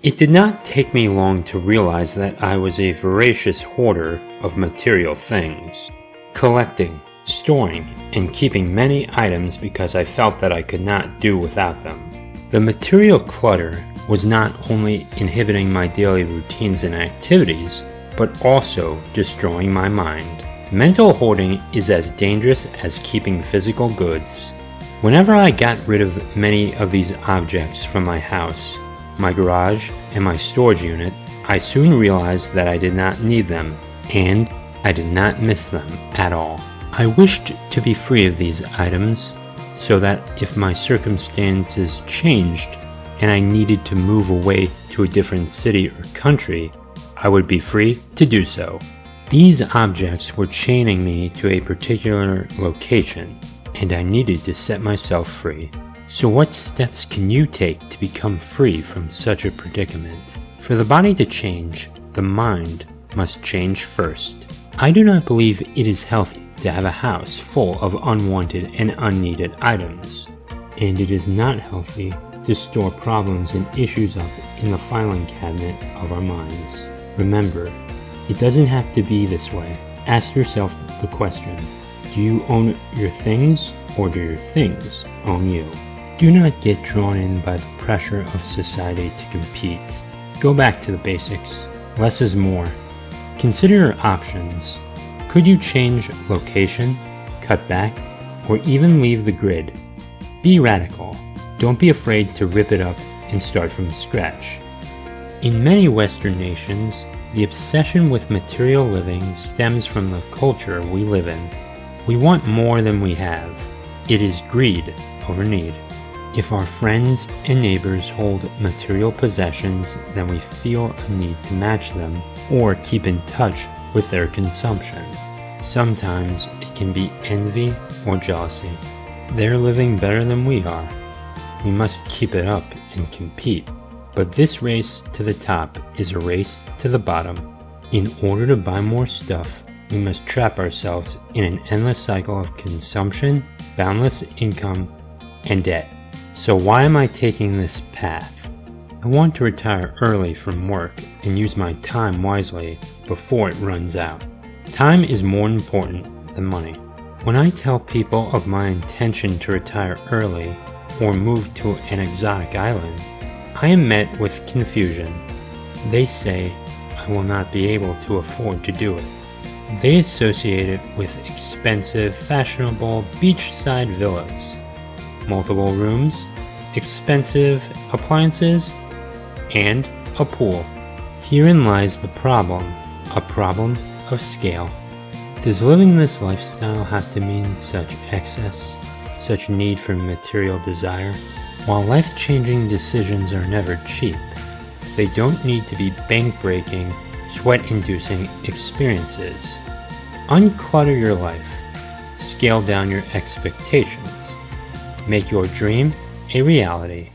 It did not take me long to realize that I was a voracious hoarder of material things, collecting, storing, and keeping many items because I felt that I could not do without them. The material clutter was not only inhibiting my daily routines and activities, but also destroying my mind. Mental hoarding is as dangerous as keeping physical goods. Whenever I got rid of many of these objects from my house, my garage, and my storage unit, I soon realized that I did not need them, and I did not miss them at all. I wished to be free of these items, so that if my circumstances changed and I needed to move away to a different city or country, I would be free to do so. These objects were chaining me to a particular location, and I needed to set myself free. So what steps can you take to become free from such a predicament? For the body to change, the mind must change first. I do not believe it is healthy to have a house full of unwanted and unneeded items. And it is not healthy to store problems and issues up in the filing cabinet of our minds. Remember, it doesn't have to be this way. Ask yourself the question, do you own your things, or do your things own you? Do not get drawn in by the pressure of society to compete. Go back to the basics. Less is more. Consider your options. Could you change location, cut back, or even leave the grid? Be radical. Don't be afraid to rip it up and start from scratch. In many Western nations, the obsession with material living stems from the culture we live in. We want more than we have. It is greed over need. If our friends and neighbors hold material possessions, then we feel a need to match them or keep in touch with their consumption. Sometimes it can be envy or jealousy. They're living better than we are. We must keep it up and compete. But this race to the top is a race to the bottom. In order to buy more stuff, we must trap ourselves in an endless cycle of consumption, boundless income, and debt. So why am I taking this path? I want to retire early from work and use my time wisely before it runs out. Time is more important than money. When I tell people of my intention to retire early or move to an exotic island, I am met with confusion. They say I will not be able to afford to do it. They associate it with expensive, fashionable beachside villas, multiple rooms, expensive appliances, and a pool. Herein lies the problem, a problem of scale. Does living this lifestyle have to mean such excess, such need for material desire? While life-changing decisions are never cheap, they don't need to be bank-breaking, sweat-inducing experiences. Unclutter your life. Scale down your expectations. Make your dream a reality.